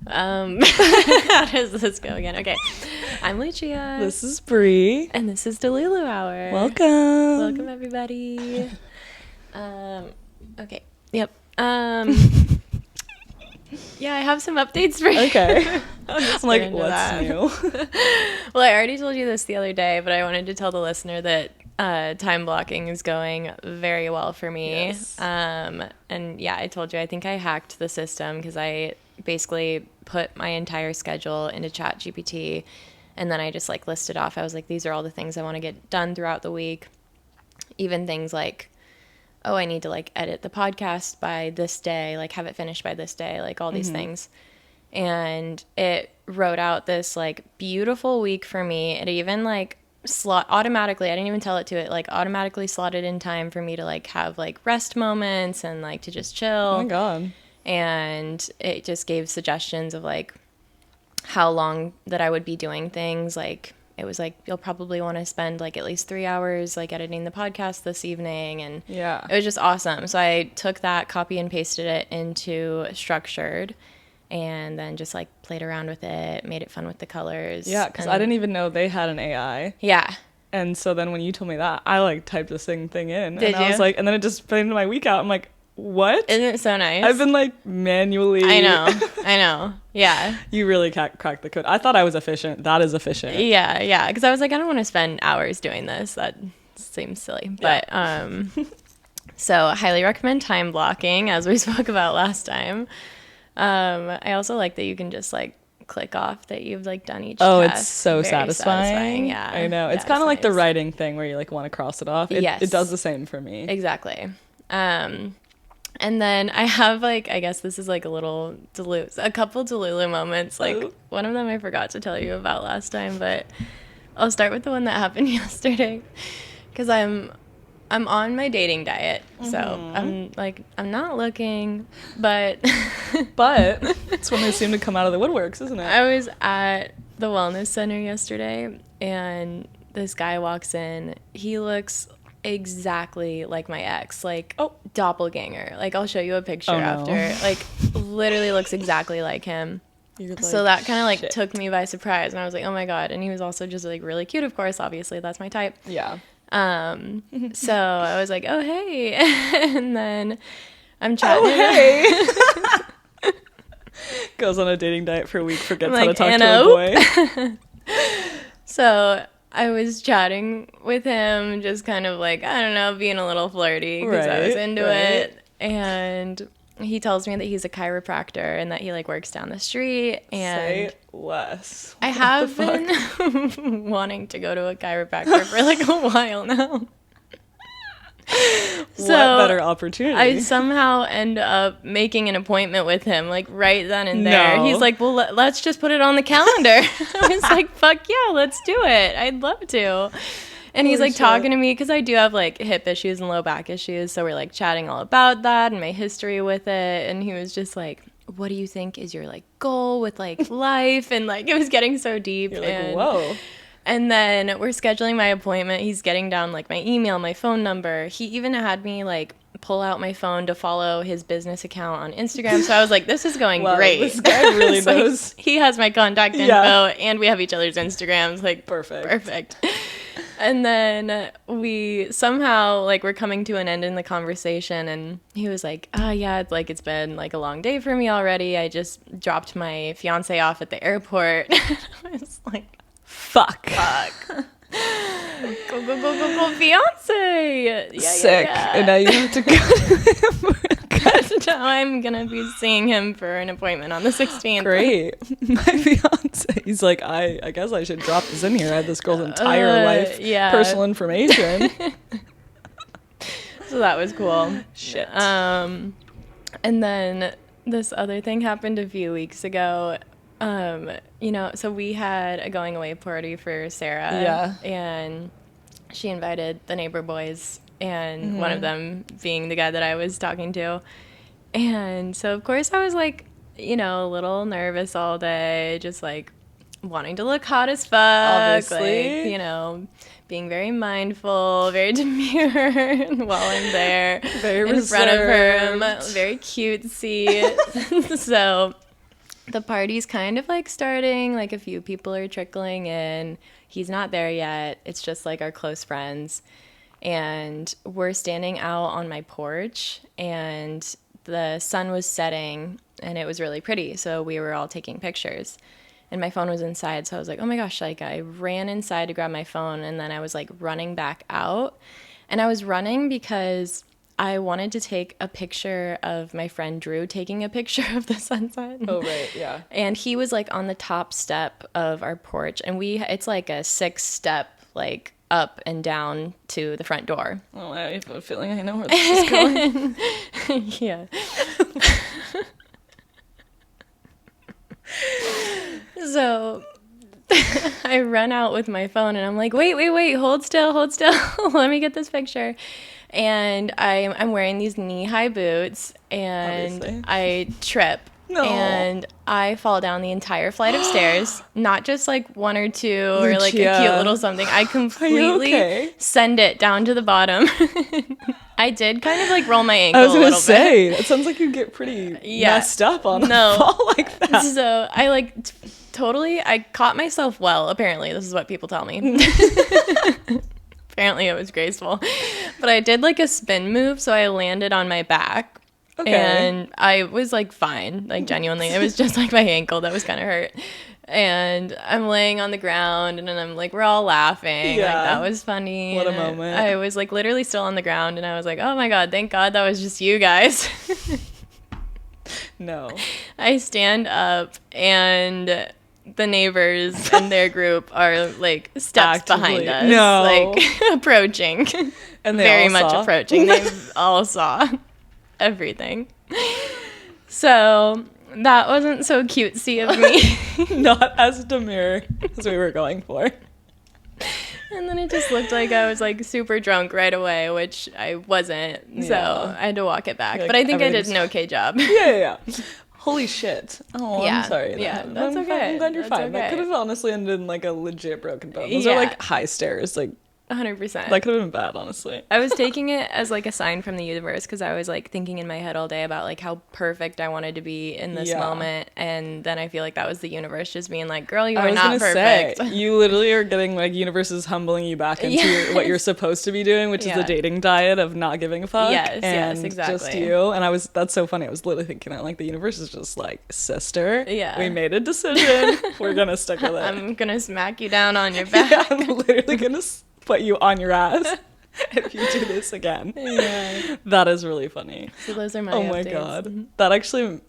How does this go again? Okay. I'm Lucia. This is Bri. And this is Delulu Hour. Welcome. Welcome, everybody. Okay. Yep. Yeah, I have some updates for you. Okay. I'm like, what's new? Well, I already told you this the other day, but I wanted to tell the listener that time blocking is going very well for me. Yes. And yeah, I told you, I think I hacked the system because I basically put my entire schedule into ChatGPT, and then I just like listed off. I was like, these are all the things I want to get done throughout the week. Even things like, oh, I need to like edit the podcast by this day, like have it finished by this day, like all these things. And it wrote out this like beautiful week for me. It even like automatically, I didn't even tell it to it, like automatically slotted in time for me to like have like rest moments and like to just chill. Oh my God. And it just gave suggestions of like how long that I would be doing things. Like it was like, you'll probably want to spend like at least 3 hours like editing the podcast this evening. And Yeah. it was just awesome. So I took that, copy and pasted it into Structured, and then just like played around with it, made it fun with the colors. Yeah, because I didn't even know they had an AI. Yeah. And so then when you told me that, I like typed this thing in. Did and I was you? like, and then it just put into my week out. I'm like, what? Isn't it so nice? I've been like manually. I know. Yeah. You really cracked the code. I thought I was efficient. That is efficient. Yeah. Because I was like, I don't want to spend hours doing this. That seems silly. But so I highly recommend time blocking, as we spoke about last time. I also like that you can just like click off that you've like done each Oh, task. it's so Very satisfying. Yeah. I know. It's Yeah, kind of like the nice. writing thing where you like want to cross it off. Yes. It does the same for me. Exactly. And then I have like, I guess this is like a couple Delulu moments. Like one of them I forgot to tell you about last time, but I'll start with the one that happened yesterday, because I'm on my dating diet. So I'm not looking, but But it's when they seem to come out of the woodworks, isn't it? I was at the wellness center yesterday, and this guy walks in. He looks exactly like my ex, like doppelganger. Like I'll show you a picture after. Like literally looks exactly like him. Like, so that kind of like took me by surprise, and I was like, oh my God. And he was also just like really cute, of course, obviously that's my type. Yeah. So I was like, oh hey. And then I'm chatting. Oh hey. Goes on a dating diet for a week, forgets how to talk to a boy. So I was chatting with him, just kind of like, I don't know, being a little flirty because I was into it. And he tells me that he's a chiropractor and that he like works down the street. And say less. I have been wanting to go to a chiropractor for like a while now. So what better opportunity? I somehow end up making an appointment with him, like right then and there. No. He's like, well, let's just put it on the calendar. I was like, fuck yeah, let's do it. I'd love to. And he's like talking to me because I do have like hip issues and low back issues. So we're like chatting all about that and my history with it. And he was just like, what do you think is your like goal with like life? And like it was getting so deep. You're like, whoa. And then we're scheduling my appointment. He's getting down like my email, my phone number. He even had me like pull out my phone to follow his business account on Instagram. So I was like, this is going great. This guy really knows. Like, he has my contact info and we have each other's Instagrams. Like perfect. And then we somehow like we're coming to an end in the conversation, and he was like, oh yeah, it's been like a long day for me already. I just dropped my fiance off at the airport. I was like, Fuck. Go, fiance. Yeah, sick. Yeah. And now you have to go to him. Now I'm going to be seeing him for an appointment on the 16th. Great. My fiance. He's like, I guess I should drop this in here. I had this girl's entire life, personal information. So that was cool. Shit. And then this other thing happened a few weeks ago. So we had a going away party for Sarah. Yeah. And she invited the neighbor boys, and one of them being the guy that I was talking to. And so, of course, I was like, a little nervous all day, just like wanting to look hot as fuck. Obviously. Like, being very mindful, very demure while I'm there. Very in front of reserved. him. Very cutesy. So the party's kind of like starting, like a few people are trickling in. He's not there yet. It's just like our close friends. And we're standing out on my porch, and the sun was setting, and it was really pretty. So we were all taking pictures. And my phone was inside, so I was like, oh my gosh, like I ran inside to grab my phone, and then I was like running back out. And I was running because I wanted to take a picture of my friend Drew taking a picture of the sunset. Oh, right, yeah. And he was like on the top step of our porch, and it's like a 6-step like up and down to the front door. Oh, I have a feeling I know where this is going. Yeah. So I run out with my phone, and I'm like, wait, hold still. Let me get this picture. And I'm wearing these knee-high boots, and Obviously. I trip. No. And I fall down the entire flight of stairs, not just like one or two or like a Lucia. cute little something. I completely send it down to the bottom. I did kind of like roll my ankle. I was going to say, it sounds like you get pretty messed up on a fall like that. So I like totally, I caught myself well, apparently. This is what people tell me. Apparently it was graceful. But I did like a spin move, so I landed on my back. Okay. And I was like fine, like genuinely. It was just like my ankle that was kind of hurt. And I'm laying on the ground, and then I'm like, we're all laughing. Yeah. Like, that was funny. What a moment. I was like literally still on the ground, and I was like, oh my God, thank God that was just you guys. No. I stand up, and the neighbors and their group are like steps behind us. No. Like approaching. And they very all much saw? approaching. They all saw everything. So that wasn't so cutesy of me. Not as demure as we were going for. And then it just looked like I was like super drunk right away, which I wasn't. Yeah. So I had to walk it back. Like, but I think I did an okay job. Yeah. Holy shit. Oh, Yeah. I'm sorry. Yeah, that's okay. I'm glad you're That's fine. That okay. could have honestly ended in like a legit broken bone. Those Yeah. are like high stairs. Like 100%. that could have been bad, honestly. I was taking it as like a sign from the universe, because I was like thinking in my head all day about like how perfect I wanted to be in this moment, and then I feel like that was the universe just being like, girl, you are not perfect. You literally are getting like universe is humbling you back into what you're supposed to be doing, which is the dating diet of not giving a fuck. Yes, exactly. Just you. And that's so funny. I was literally thinking that like the universe is just like, sister, we made a decision. We're gonna stick with it. I'm gonna smack you down on your back. I'm literally gonna put you on your ass if you do this again. Yeah. That is really funny. So those are my Oh my updates. God. That actually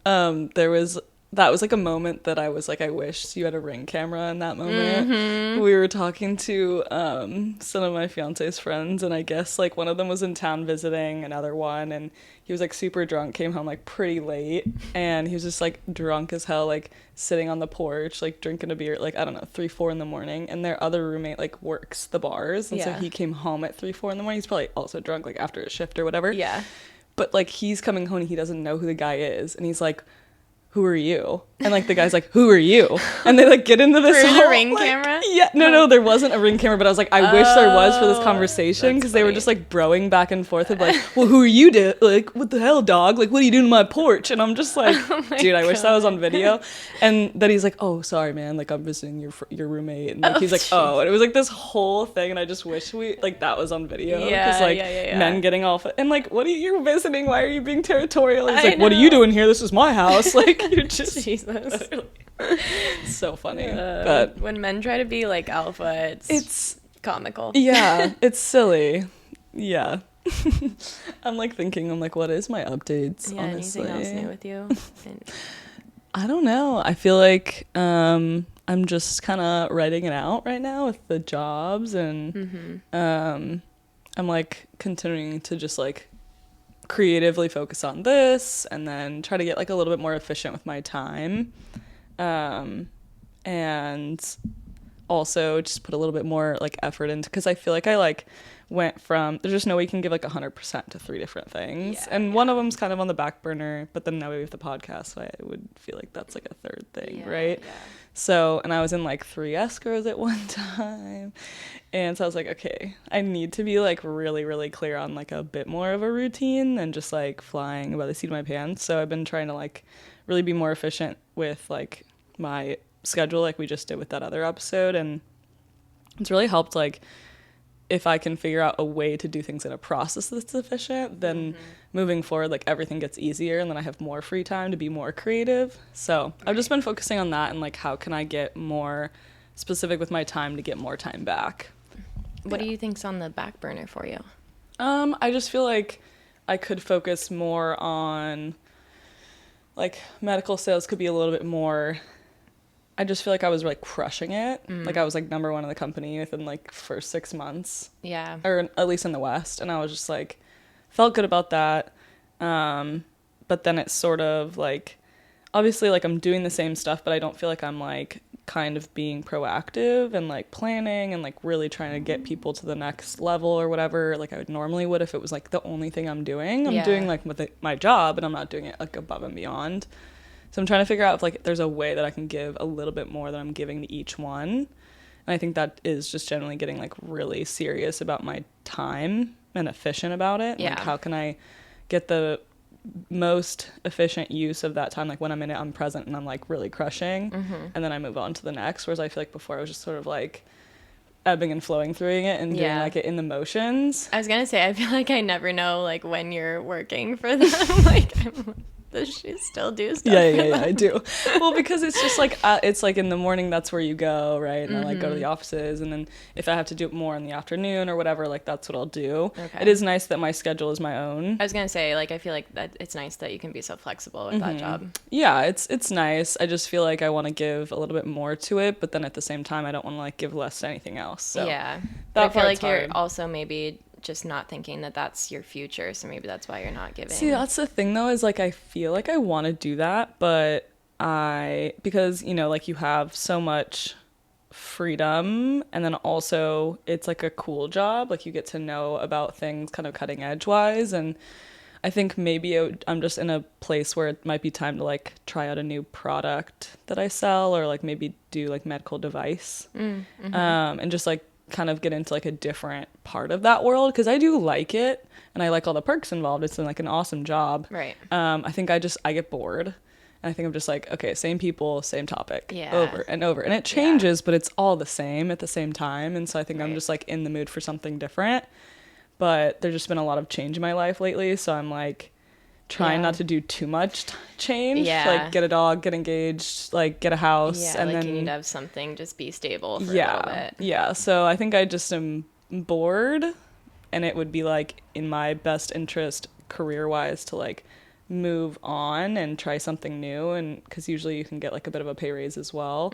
that was like a moment that I was like, I wish you had a Ring camera in that moment. Mm-hmm. We were talking to some of my fiance's friends, and I guess like one of them was in town visiting another one, and he was like super drunk, came home like pretty late, and he was just like drunk as hell, like sitting on the porch, like drinking a beer, like I don't know, 3-4 in the morning, and their other roommate like works the bars, and so he came home at 3-4 in the morning. He's probably also drunk like after his shift or whatever. Yeah. But like he's coming home and he doesn't know who the guy is, and he's like, who are you? And like the guy's like, who are you? And they like get into this For whole the Ring like, camera? Yeah, no, there wasn't a Ring camera, but I was like, I wish there was for this conversation, because they were funny. just like broing back and forth of like, well, who are you? Like, what the hell, dog? Like, what are you doing on my porch? And I'm just like, dude, I wish that was on video. And then he's like, oh, sorry, man. Like, I'm visiting your roommate. And like, he's like, oh, and it was like this whole thing. And I just wish that was on video. Because like men getting off and like, what are you're visiting? Why are you being territorial? He's like, what are you doing here? This is my house. Like, you're just Jesus. so funny. But when men try to be like alpha, it's comical. Yeah, it's silly. Yeah. I'm like thinking, what is my updates? Yeah, honestly. anything else new with you? I don't know. I feel like I'm just kind of writing it out right now with the jobs, and I'm like continuing to just like creatively focus on this, and then try to get like a little bit more efficient with my time. And also just put a little bit more like effort into, because I feel like I like went from, there's just no way you can give like 100% to 3 different things, and one of them's kind of on the back burner, but then now we have the podcast, so I would feel like that's like a third thing, right? So, and I was in like 3 escrows at one time, and so I was like, okay, I need to be like really, really clear on like a bit more of a routine than just like flying by the seat of my pants. So I've been trying to like really be more efficient with like my schedule, like we just did with that other episode, and it's really helped. Like if I can figure out a way to do things in a process that's efficient, then moving forward, like everything gets easier, and then I have more free time to be more creative. So I've just been focusing on that, and like how can I get more specific with my time to get more time back. What do you think's on the back burner for you? I just feel like I could focus more on like medical sales could be a little bit more. I just feel like I was like crushing it. Like I was like number 1 in the company within like first 6 months. Yeah. Or at least in the West. And I was just like, felt good about that. But then it's sort of like, obviously like I'm doing the same stuff, but I don't feel like I'm like kind of being proactive and like planning and like really trying to get people to the next level or whatever like I would normally would if it was like the only thing I'm doing. I'm doing like my job, and I'm not doing it like above and beyond. So I'm trying to figure out if like there's a way that I can give a little bit more than I'm giving to each one. And I think that is just generally getting like really serious about my time and efficient about it. Yeah. Like how can I get the most efficient use of that time? Like when I'm in it, I'm present and I'm like really crushing, and then I move on to the next. Whereas I feel like before I was just sort of like ebbing and flowing through it and doing like it in the motions. I was gonna say, I feel like I never know like when you're working for them. Like does she still do stuff? Yeah, I do. Well, because it's just like it's like in the morning, that's where you go, right? And I like go to the offices, and then if I have to do it more in the afternoon or whatever, like that's what I'll do. Okay. It is nice that my schedule is my own. I was gonna say, like, I feel like that it's nice that you can be so flexible with that job. Yeah, it's nice. I just feel like I want to give a little bit more to it, but then at the same time, I don't want to like give less to anything else. So yeah, but I feel like you're also maybe just not thinking that that's your future, so maybe that's why you're not giving. See, that's the thing though, is like I feel like I want to do that, but because you know, like you have so much freedom, and then also it's like a cool job, like you get to know about things kind of cutting edge wise, and I think maybe I'm just in a place where it might be time to like try out a new product that I sell, or like maybe do like medical device, and just like kind of get into like a different part of that world, because I do like it and I like all the perks involved. It's like an awesome job, right? I think I get bored, and I think I'm just like, okay, same people, same topic, over and over, and it changes, but it's all the same at the same time. And so I think I'm just like in the mood for something different, but there's just been a lot of change in my life lately, so I'm like trying not to do too much change. Like get a dog, get engaged, like get a house, and like then you need to have something just be stable for a little bit. So I think I just am bored, and it would be like in my best interest career wise to like move on and try something new, and because usually you can get like a bit of a pay raise as well,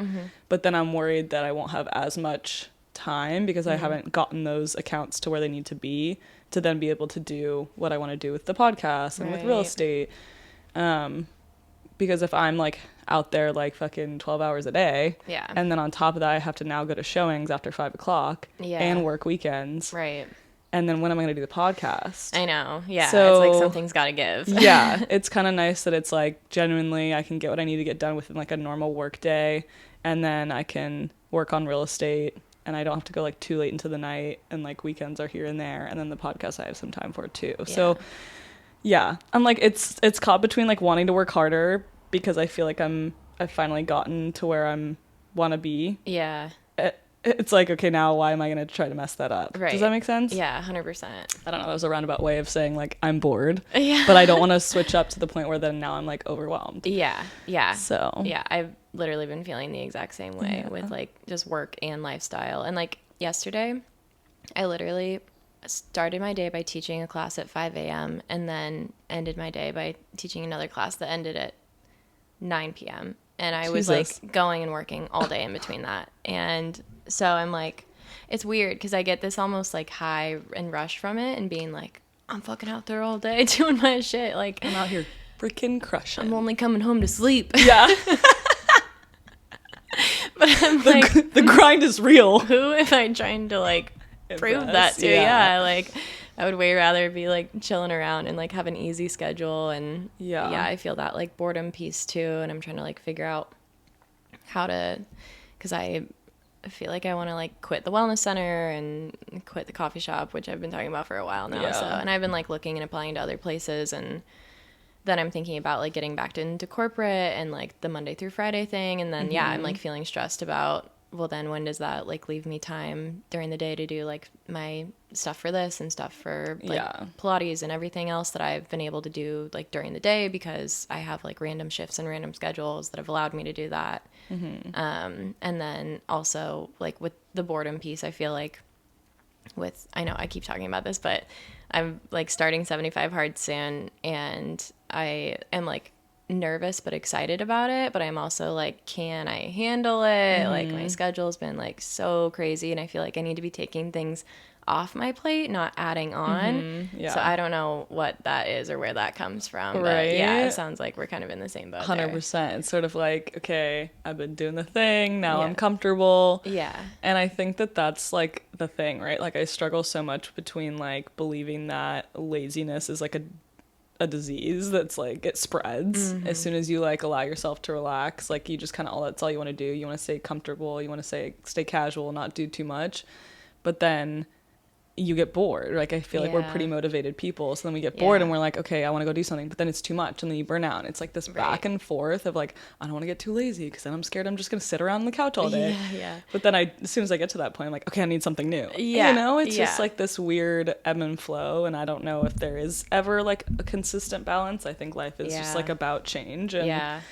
but then I'm worried that I won't have as much time because I haven't gotten those accounts to where they need to be to then be able to do what I want to do with the podcast and with real estate. Because if I'm like out there like fucking 12 hours a day, and then on top of that I have to now go to showings after 5 o'clock and work weekends, right? And then when am I going to do the podcast? I know. Yeah. So, it's like something's got to give. Yeah. It's kind of nice that it's like genuinely I can get what I need to get done within like a normal work day, and then I can work on real estate, and I don't have to go like too late into the night, and like weekends are here and there, and then the podcast I have some time for too. So yeah, I'm like it's caught between like wanting to work harder because I feel like I've finally gotten to where I'm want to be. Yeah. It's like, okay, now why am I going to try to mess that up? Right. Does that make sense? Yeah, 100%. I don't know. That was a roundabout way of saying like I'm bored. Yeah. But I don't want to switch up to the point where then now I'm like overwhelmed. Yeah. Yeah. So. Yeah, I've literally been feeling the exact same way with like just work and lifestyle. And like yesterday, I literally started my day by teaching a class at 5 a.m. and then ended my day by teaching another class that ended at 9 p.m. And I was like going and working all day in between that. And so I'm like, it's weird because I get this almost like high and rush from it and being like, I'm fucking out there all day doing my shit. Like I'm out here freaking crushing. I'm only coming home to sleep. Yeah. But I'm like, the grind is real. who am I trying to like prove that to? Yeah. Like I would way rather be like chilling around and like have an easy schedule. And yeah, I feel that like boredom piece too. And I'm trying to like figure out how to, because I feel like I want to like quit the wellness center and quit the coffee shop, which I've been talking about for a while now. Yeah. So, and I've been like looking and applying to other places, and then I'm thinking about like getting back into corporate and like the Monday through Friday thing. And then, I'm like feeling stressed about, well, then when does that like leave me time during the day to do like my stuff for this and stuff for like Pilates and everything else that I've been able to do like during the day, because I have like random shifts and random schedules that have allowed me to do that. And then also like with the boredom piece, I feel like I know I keep talking about this, but I'm like starting 75 hard soon, and I am like nervous but excited about it, but I'm also like, can I handle it? Like my schedule's been like so crazy, and I feel like I need to be taking things off my plate, not adding on. So I don't know what that is or where that comes from. But yeah, it sounds like we're kind of in the same boat. 100%. It's sort of like, okay, I've been doing the thing, now I'm comfortable. Yeah. And I think that that's like the thing, right? Like I struggle so much between like believing that laziness is like a disease that's like it spreads as soon as you like allow yourself to relax. Like you just kind of that's all you want to do. You want to stay comfortable, you want to stay casual, not do too much. But then you get bored. Like I feel like we're pretty motivated people, so then we get bored and we're like, okay, I want to go do something, but then it's too much, and then you burn out. And it's like this back and forth of like, I don't want to get too lazy because then I'm scared I'm just gonna sit around on the couch all day. But then as soon as I get to that point, I'm like, okay, I need something new. You know, it's just like this weird ebb and flow, and I don't know if there is ever like a consistent balance. I think life is just like about change, and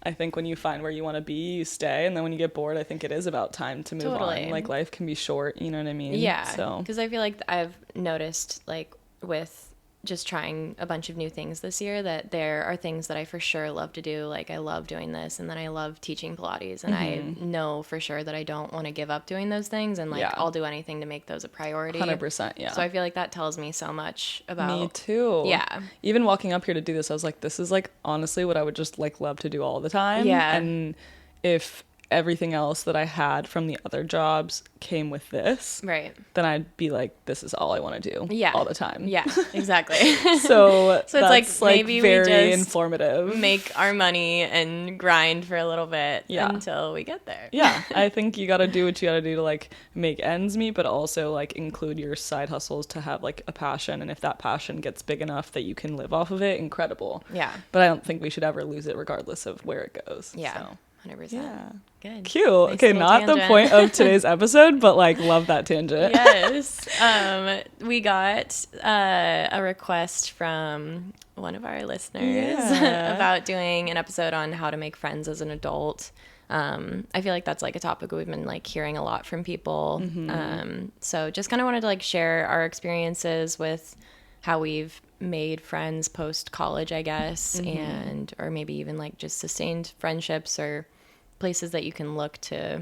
I think when you find where you want to be, you stay. And then when you get bored, I think it is about time to move on. Like life can be short, you know what I mean? Yeah. So because I feel like I've noticed like with just trying a bunch of new things this year that there are things that I for sure love to do. Like I love doing this, and then I love teaching Pilates, and I know for sure that I don't want to give up doing those things, and like I'll do anything to make those a priority. 100%. Yeah. So I feel like that tells me so much about me too. Yeah. Even walking up here to do this, I was like, this is like honestly what I would just like love to do all the time. Yeah. And if everything else that I had from the other jobs came with this, right, then I'd be like, this is all I want to do all the time. Yeah, exactly. so it's like maybe very we just informative. Make our money and grind for a little bit until we get there. Yeah, I think you got to do what you got to do to like make ends meet, but also like include your side hustles to have like a passion, and if that passion gets big enough that you can live off of it, incredible. Yeah. But I don't think we should ever lose it regardless of where it goes. Yeah. So. 100%. Yeah. Good. Cute. Nice okay, not tangent. the point of today's episode, but like love that tangent. Yes. We got a request from one of our listeners about doing an episode on how to make friends as an adult. I feel like that's like a topic we've been like hearing a lot from people. So just kind of wanted to like share our experiences with how we've made friends post college, I guess, and or maybe even like just sustained friendships or places that you can look to,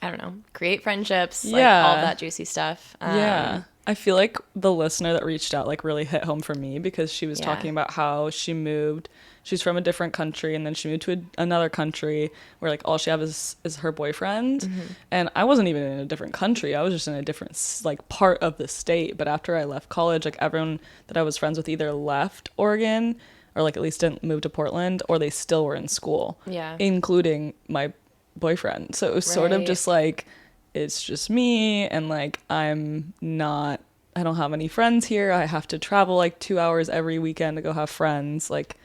I don't know, create friendships, like all that juicy stuff. I feel like the listener that reached out like really hit home for me, because she was talking about how she's from a different country, and then she moved to another country where like all she has is her boyfriend. And I wasn't even in a different country. I was just in a different like part of the state. But after I left college, like everyone that I was friends with either left Oregon or like at least didn't move to Portland, or they still were in school, including my boyfriend. So it was sort of just like, it's just me, and like I don't have any friends here. I have to travel like 2 hours every weekend to go have friends. Like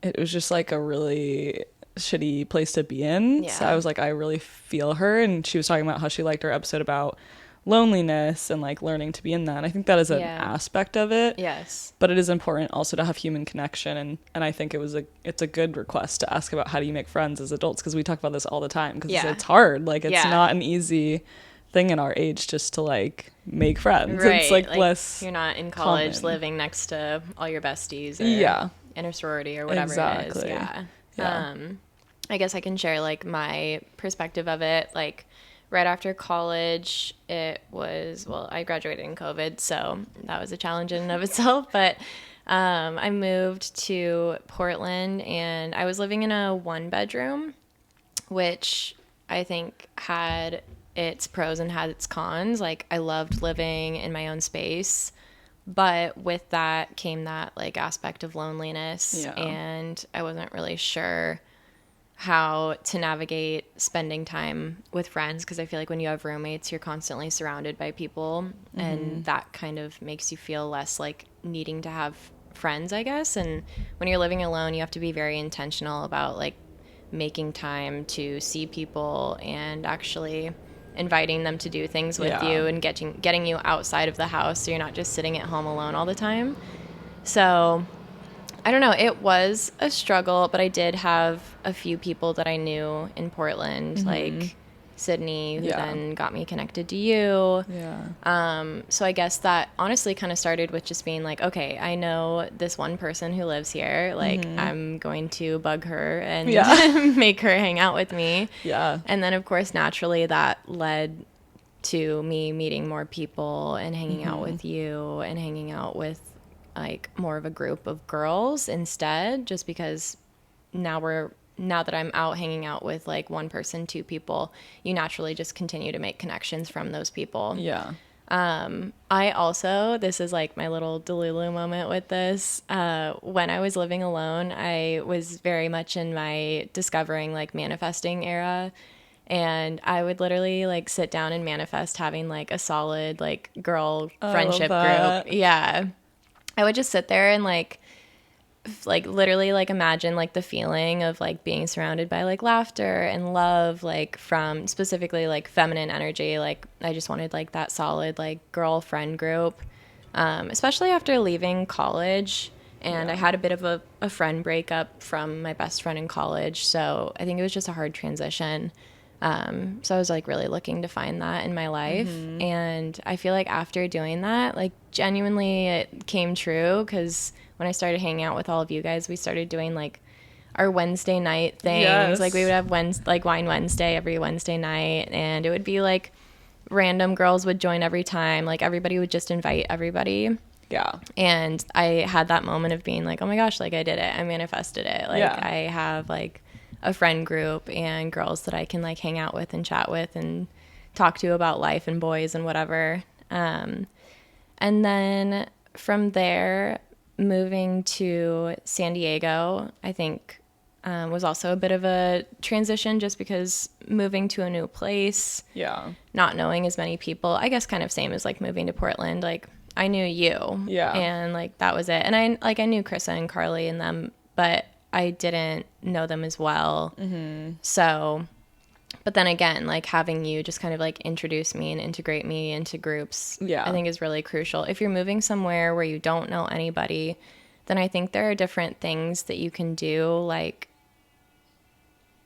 it was just like a really shitty place to be in. So I was like, I really feel her. And she was talking about how she liked our episode about loneliness and like learning to be in that. And I think that is an aspect of it. Yes. But it is important also to have human connection. And I think it's a good request to ask about how do you make friends as adults, because we talk about this all the time, because it's hard. Like it's not an easy thing in our age just to like make friends. Right. It's like less you're not in college common. living next to all your besties or in a sorority or whatever it is. I guess I can share like my perspective of it. Like right after college, it was, well, I graduated in COVID, so that was a challenge in and of itself. But I moved to Portland, and I was living in a 1-bedroom, which I think had its pros and had its cons. Like I loved living in my own space, but with that came that like aspect of loneliness, Yeah. and I wasn't really sure how to navigate spending time with friends, because I feel like when you have roommates, you're constantly surrounded by people, and that kind of makes you feel less like needing to have friends, I guess. And when you're living alone, you have to be very intentional about like making time to see people and actually inviting them to do things with Yeah. you and getting you outside of the house so you're not just sitting at home alone all the time. So I don't know. It was a struggle, but I did have a few people that I knew in Portland, like Sydney, who Yeah. then got me connected to you. Yeah. So I guess that honestly kind of started with just being like, okay, I know this one person who lives here. Like, I'm going to bug her and Yeah. make her hang out with me. Yeah. And then, of course, naturally that led to me meeting more people and hanging out with you and hanging out with like more of a group of girls instead, just because now that I'm out hanging out with like one person, two people, you naturally just continue to make connections from those people. Yeah. I also, this is like my little Delulu moment with this. When I was living alone, I was very much in my discovering like manifesting era. And I would literally like sit down and manifest having like a solid like girl friendship that. group. Yeah. I would just sit there and like literally like imagine like the feeling of like being surrounded by like laughter and love, like from specifically like feminine energy. Like I just wanted like that solid like girlfriend group, especially after leaving college. And I had a bit of a friend breakup from my best friend in college, so I think it was just a hard transition. So I was like really looking to find that in my life. And I feel like after doing that, like genuinely it came true, because when I started hanging out with all of you guys, we started doing like our Wednesday night things. Yes. Like we would have like Wine Wednesday every Wednesday night, and it would be like random girls would join every time. Like everybody would just invite everybody. Yeah. And I had that moment of being like, oh my gosh, like I did it. I manifested it. Like Yeah. I have like a friend group and girls that I can like hang out with and chat with and talk to about life and boys and whatever. And then from there, moving to San Diego, I think was also a bit of a transition, just because moving to a new place, Yeah. not knowing as many people, I guess kind of same as like moving to Portland. Like I knew you, Yeah. and like that was it. And I knew Krissa and Carly and them, but I didn't know them as well. So, but then again, like having you just kind of like introduce me and integrate me into groups, Yeah. I think is really crucial. If you're moving somewhere where you don't know anybody, then I think there are different things that you can do. Like,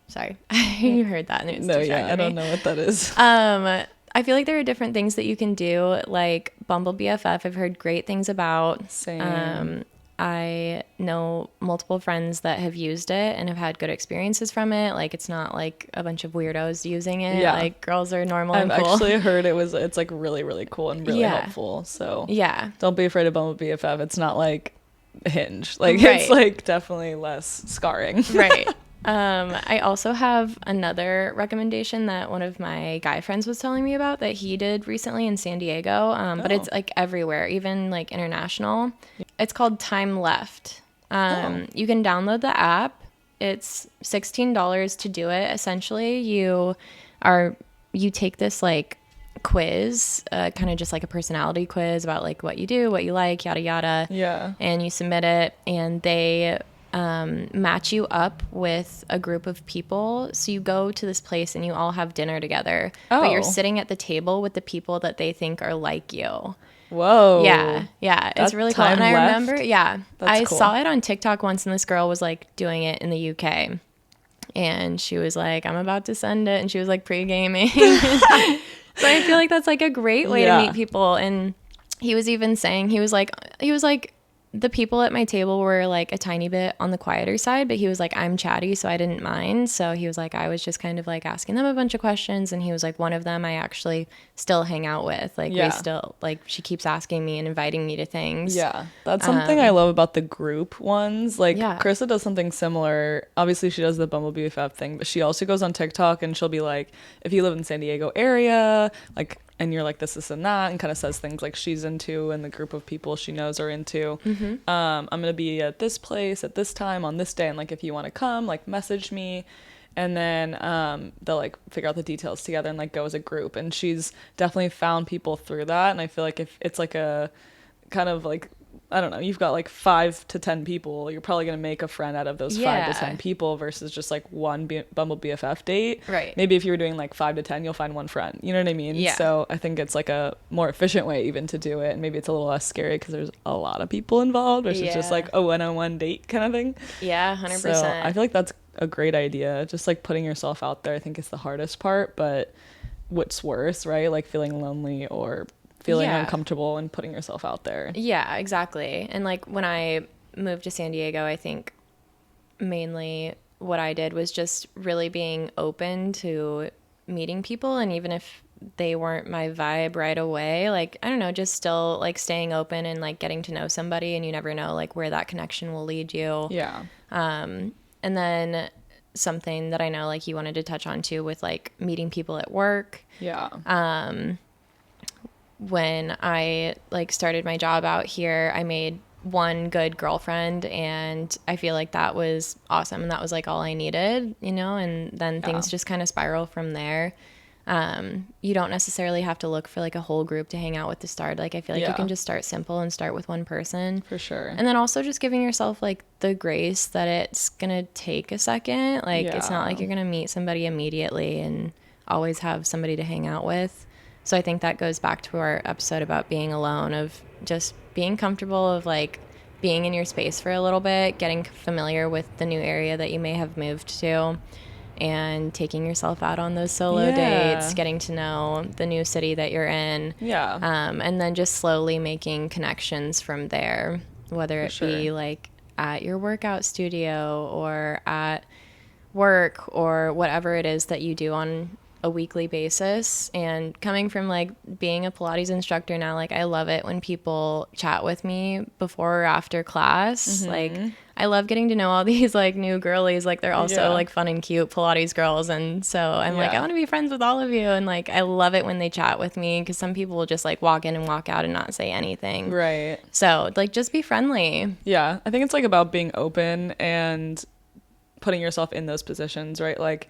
sorry, you heard that. And it was No, yeah, distracting I don't me. know what that is. I feel like there are different things that you can do, like Bumble BFF. I've heard great things about. Same. I know multiple friends that have used it and have had good experiences from it. Like it's not like a bunch of weirdos using it. Yeah. Like girls are normal I've and cool. actually heard it's like really, really cool and really Yeah. helpful. So Yeah. don't be afraid of Bumble BFF. It's not like Hinge. Like Right. it's like definitely less scarring. Right. I also have another recommendation that one of my guy friends was telling me about that he did recently in San Diego. But it's like everywhere, even like international. It's called Time Left. You can download the app. It's $16 to do it. Essentially, you take this like quiz, kind of just like a personality quiz about like what you do, what you like, yada yada. Yeah. And you submit it, and they match you up with a group of people. So you go to this place and you all have dinner together, but you're Oh. sitting at the table with the people that they think are like you. Whoa. Yeah, it's That's really cool. And Time I Left? remember, yeah, That's I cool. saw it on TikTok once, and this girl was like doing it in the UK, and she was like, "I'm about to send it," and she was like pre-gaming. So I feel like that's like a great way to Yeah. meet people. And he was even saying he was like, the people at my table were like a tiny bit on the quieter side, but he was like, I'm chatty, so I didn't mind. So he was like, I was just kind of like asking them a bunch of questions. And he was like, one of them I actually still hang out with. Like, we still, like, she keeps asking me and inviting me to things. Yeah, that's something I love about the group ones. Like, Carissa does something similar. Obviously, she does the Bumble BFF thing, but she also goes on TikTok and she'll be like, if you live in San Diego area, like, and you're like this and that, and kind of says things like she's into and the group of people she knows are into. I'm gonna be at this place at this time on this day, and like if you want to come, like message me. And then they'll like figure out the details together and like go as a group. And she's definitely found people through that. And I feel like if it's like a kind of like, I don't know, you've got like 5 to 10 people, you're probably going to make a friend out of those 5 to 10 people versus just like one Bumble BFF date. Right. Maybe if you were doing like 5 to 10, you'll find one friend. You know what I mean? Yeah. So I think it's like a more efficient way even to do it. And maybe it's a little less scary because there's a lot of people involved versus just like a one-on-one date kind of thing. Yeah, 100%. So I feel like that's a great idea. Just like putting yourself out there, I think is the hardest part, but what's worse, right? Like feeling lonely or feeling uncomfortable and putting yourself out there. Yeah, exactly. And like when I moved to San Diego, I think mainly what I did was just really being open to meeting people. And even if they weren't my vibe right away, like, I don't know, just still like staying open and like getting to know somebody, and you never know like where that connection will lead you. Yeah. And then something that I know like you wanted to touch on too with like meeting people at work. Yeah. When I like started my job out here, I made one good girlfriend, and I feel like that was awesome, and that was like all I needed, you know, and then things just kind of spiral from there. You don't necessarily have to look for like a whole group to hang out with to start. Like I feel like you can just start simple and start with one person. For sure. And then also just giving yourself like the grace that it's gonna take a second. Like it's not like you're gonna meet somebody immediately and always have somebody to hang out with. So I think that goes back to our episode about being alone, of just being comfortable, of like being in your space for a little bit, getting familiar with the new area that you may have moved to, and taking yourself out on those solo dates, getting to know the new city that you're in. Yeah. And then just slowly making connections from there, whether it be like at your workout studio or at work or whatever it is that you do on a weekly basis. And coming from like being a Pilates instructor now, like I love it when people chat with me before or after class. Like I love getting to know all these like new girlies. Like they're also like fun and cute Pilates girls, and so I'm like, I want to be friends with all of you. And like I love it when they chat with me, because some people will just like walk in and walk out and not say anything. Right. So like just be friendly. Yeah, I think it's like about being open and putting yourself in those positions, right? Like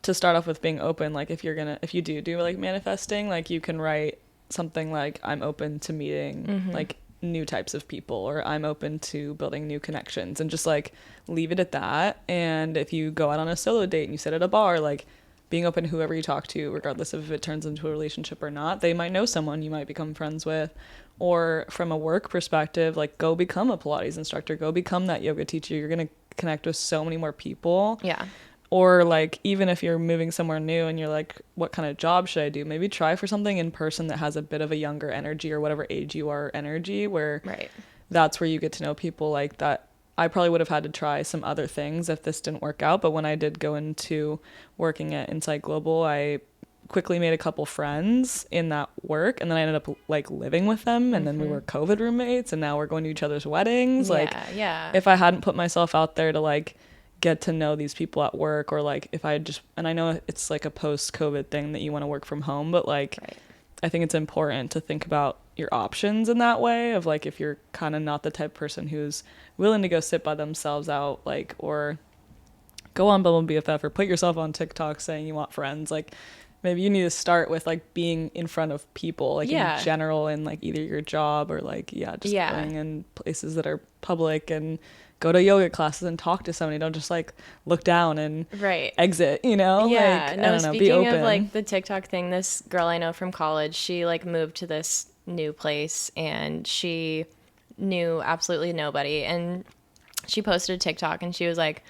to start off with being open, like if you do like manifesting, like you can write something like, I'm open to meeting like new types of people, or I'm open to building new connections, and just like leave it at that. And if you go out on a solo date and you sit at a bar, like being open to whoever you talk to, regardless of if it turns into a relationship or not. They might know someone you might become friends with. Or from a work perspective, like go become a Pilates instructor, go become that yoga teacher. You're going to connect with so many more people. Yeah. Or like even if you're moving somewhere new and you're like, what kind of job should I do? Maybe try for something in person that has a bit of a younger energy, or whatever age you are energy, where that's where you get to know people like that. I probably would have had to try some other things if this didn't work out. But when I did go into working at Insight Global, I quickly made a couple friends in that work, and then I ended up like living with them, and then we were COVID roommates, and now we're going to each other's weddings. If I hadn't put myself out there to like get to know these people at work, or like if I just, and I know it's like a post-COVID thing that you want to work from home, but like I think it's important to think about your options in that way, of like if you're kind of not the type of person who's willing to go sit by themselves out, like, or go on Bumble BFF or put yourself on TikTok saying you want friends, like maybe you need to start with like being in front of people, like in general, in like either your job or like going in places that are public, and go to yoga classes and talk to somebody. Don't just like look down and exit, you know? Yeah. Like, no, I don't know, speaking be open. of like the TikTok thing, this girl I know from college, she like moved to this new place and she knew absolutely nobody. And she posted a TikTok and she was like,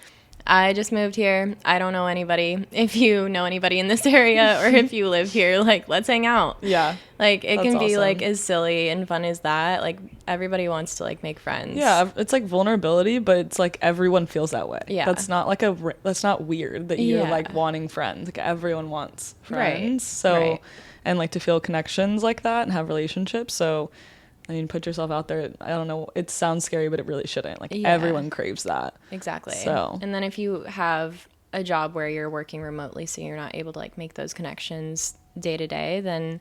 I just moved here. I don't know anybody. If you know anybody in this area or if you live here, like, let's hang out. Yeah. Like, it That's can be awesome. like as silly and fun as that. Like, everybody wants to like make friends. Yeah, it's like vulnerability, but it's like everyone feels that way. Yeah. That's not like that's not weird that you're Yeah. like wanting friends. Like everyone wants friends. Right. So Right. and like to feel connections like that and have relationships. So I mean, put yourself out there. I don't know. It sounds scary, but it really shouldn't. Like Yeah. everyone craves that. Exactly. So And then if you have a job where you're working remotely, so you're not able to like make those connections day to day, then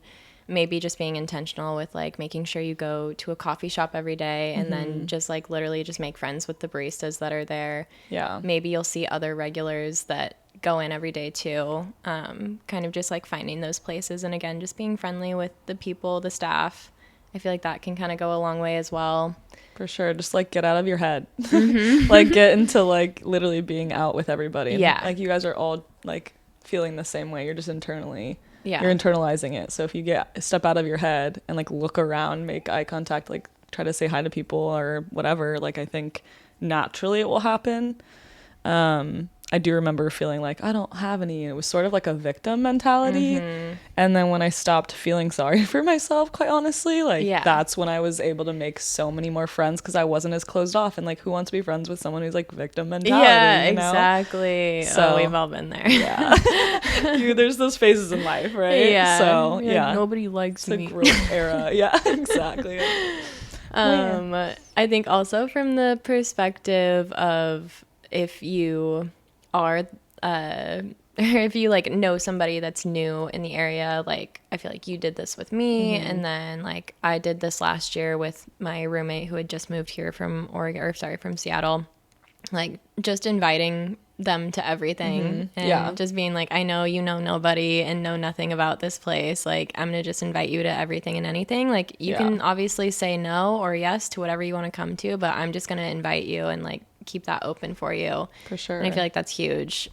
maybe just being intentional with like making sure you go to a coffee shop every day and then just like literally just make friends with the baristas that are there. yeah. Maybe you'll see other regulars that go in every day too. Kind of just like finding those places, and again, just being friendly with the people, the staff. I feel like that can kind of go a long way as well. For sure. Just like get out of your head. Like get into like literally being out with everybody. And, Yeah. like you guys are all like feeling the same way. You're just internally. Yeah. You're internalizing it. So if you step out of your head and like look around, make eye contact, like try to say hi to people or whatever, like I think naturally it will happen. I do remember feeling like I don't have any. It was sort of like a victim mentality. And then when I stopped feeling sorry for myself, quite honestly, like that's when I was able to make so many more friends because I wasn't as closed off. And like, who wants to be friends with someone who's like victim mentality? Yeah, you know? exactly. So we've all been there. Yeah. There's those phases in life, right? Yeah. So You're yeah. like, nobody likes It's me. a growth era. Yeah, exactly. I think also from the perspective of if you are if you like know somebody that's new in the area, like I feel like you did this with me, and then like I did this last year with my roommate who had just moved here from from Seattle. Like just inviting them to everything and just being like, I know you know nobody and know nothing about this place, like I'm gonna just invite you to everything and anything. Like you can obviously say no or yes to whatever you want to come to, but I'm just gonna invite you and like keep that open for you. For sure. And I feel like that's huge.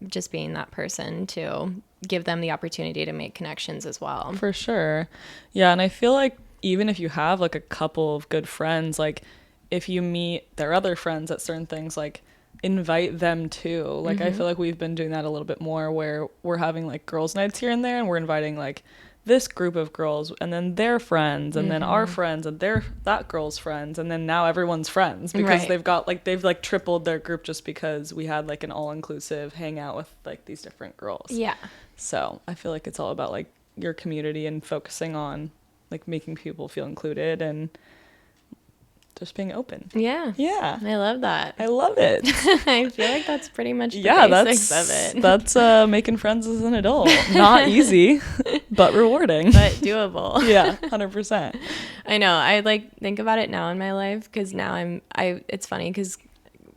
Just being that person to give them the opportunity to make connections as well. For sure. Yeah, and I feel like even if you have like a couple of good friends, like if you meet their other friends at certain things, like invite them too. Like I feel like we've been doing that a little bit more where we're having like girls' nights here and there, and we're inviting like this group of girls and then their friends and then our friends and that girl's friends, and then now everyone's friends because they've tripled their group just because we had like an all-inclusive hangout with like these different girls. Yeah. So I feel like it's all about like your community and focusing on like making people feel included and just being open. Yeah. Yeah. I love that. I love it. I feel like that's pretty much the basics of it. That's making friends as an adult. Not easy, but rewarding. But doable. Yeah, 100%. I know. I like think about it now in my life because now it's funny because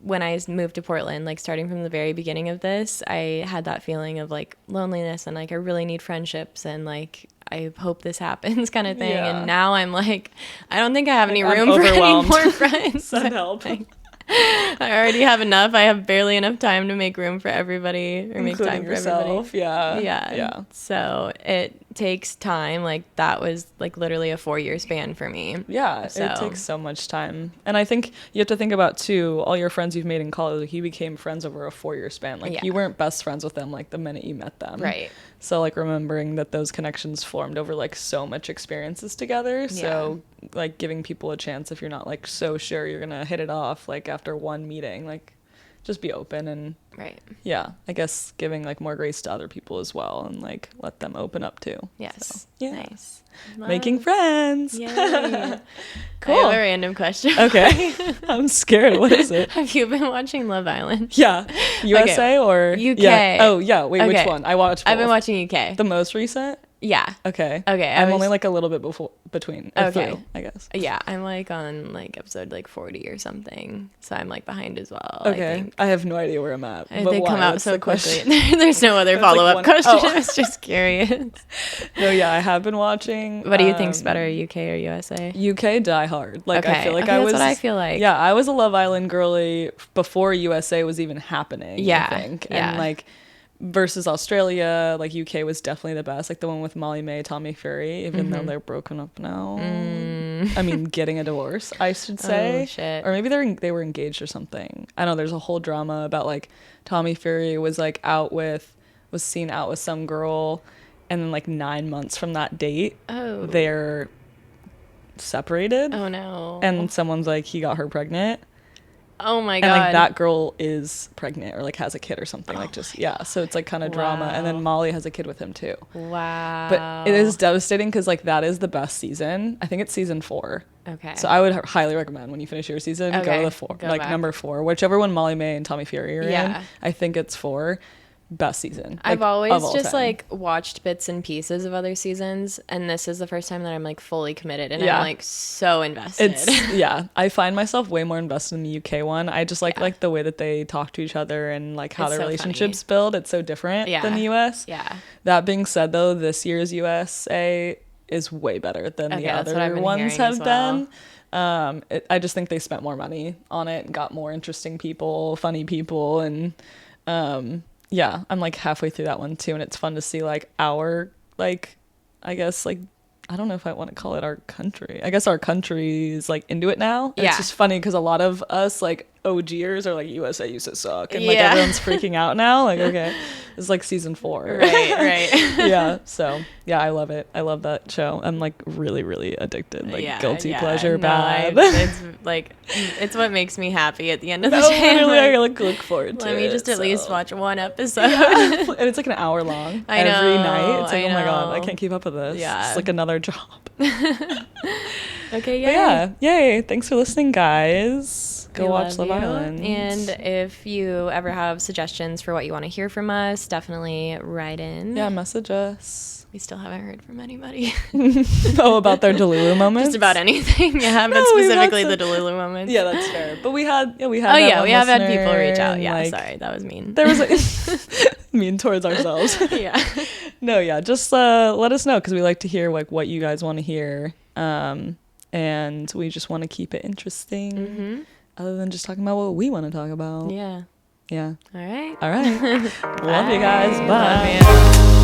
when I moved to Portland, like starting from the very beginning of this, I had that feeling of like loneliness and like I really need friendships and like I hope this happens kind of thing. Yeah. And now I'm like, I don't think I have any I'm room for any overwhelmed. more friends. Send help. I already have enough. I have barely enough time to make room for everybody or make Including time for yourself. everybody. Yeah. So it takes time. Like that was like literally a 4-year span for me. Yeah, So- it takes so much time. And I think you have to think about too, all your friends you've made in college, like you became friends over a 4-year span. Like you weren't best friends with them like the minute you met them. Right. So like remembering that those connections formed over like so much experiences together. So like giving people a chance if you're not like so sure you're gonna hit it off like after one meeting, like just be open and Right. yeah, I guess giving like more grace to other people as well and like let them open up too. Yes. So, yeah. Nice. Making friends. Yay. Cool. I have a random question. Okay. I'm scared. What is it? Have you been watching Love Island? Yeah. USA or UK. Yeah. Oh yeah. Wait, which Okay. one? I watched both. I've been watching UK. The most recent? Yeah. Okay. Okay. I'm only like a little bit between. Or Okay. through, I guess. Yeah, I'm like on like episode like 40 or something, so I'm like behind as well. I Okay. think. I have no idea where I'm at. They but why? come out What's so the quickly. question? There's no other There's, like, follow up one- question. oh. I was just curious. No, yeah, I have been watching. What do you think's better, UK or USA? UK Die Hard. Like Okay. I feel like Okay, I that's was. what I feel like. Yeah, I was a Love Island girly before USA was even happening. Yeah, I think. yeah. And like versus Australia, like UK was definitely the best. Like the one with Molly May, Tommy Fury, even though they're broken up now. I mean, getting a divorce, I should say. Oh, shit. Or maybe they were engaged or something. I know there's a whole drama about like Tommy Fury was like was seen out with some girl, and then like 9 months from that date, they're separated. Oh no. And someone's like, he got her pregnant. Oh my God. And like that girl is pregnant or like has a kid or something. Like just, yeah. So it's like kind of drama. And then Molly has a kid with him too. Wow. But it is devastating because like that is the best season. I think it's season 4. Okay. So I would highly recommend when you finish your season, go to the 4, like back. Number 4, whichever one Molly May and Tommy Fury are in. I think it's 4. Best season. I've always just like watched bits and pieces of other seasons, and this is the first time that I'm like fully committed, and I'm like so invested. I find myself way more invested in the UK one. I just like the way that they talk to each other and like how their relationships build. It's so different than the US. That being said, though, this year's USA is way better than the other ones have been. I just think they spent more money on it and got more interesting people, funny people, and yeah, I'm like halfway through that one too, and it's fun to see like our like, I guess like, I don't know if I want to call it our country. I guess our country is like into it now. And it's just funny because a lot of us like OGers are like USA used to suck, and like everyone's freaking out now. Like, okay, it's like season 4. Right. Yeah. So yeah, I love it. I love that show. I'm like really, really addicted. Like guilty pleasure, bad. It's like it's what makes me happy at the end of the day. Really, I look forward to it. Let me just at least watch one episode. And it's like an hour long every night. It's like, oh my God, I can't keep up with this. Yeah. It's like another job. Okay, yay. Thanks for listening, guys. Go watch Love Island. And if you ever have suggestions for what you want to hear from us, definitely write in. Yeah, message us. We still haven't heard from anybody. About their Delulu moments? Just about anything, but specifically the Delulu moments. Yeah, that's fair. But we have we have had people reach out. Yeah, like, sorry, that was mean. There was mean towards ourselves. Just let us know, because we like to hear like what you guys want to hear, and we just want to keep it interesting, other than just talking about what we want to talk about. Yeah. All right. Love Love you guys. Bye.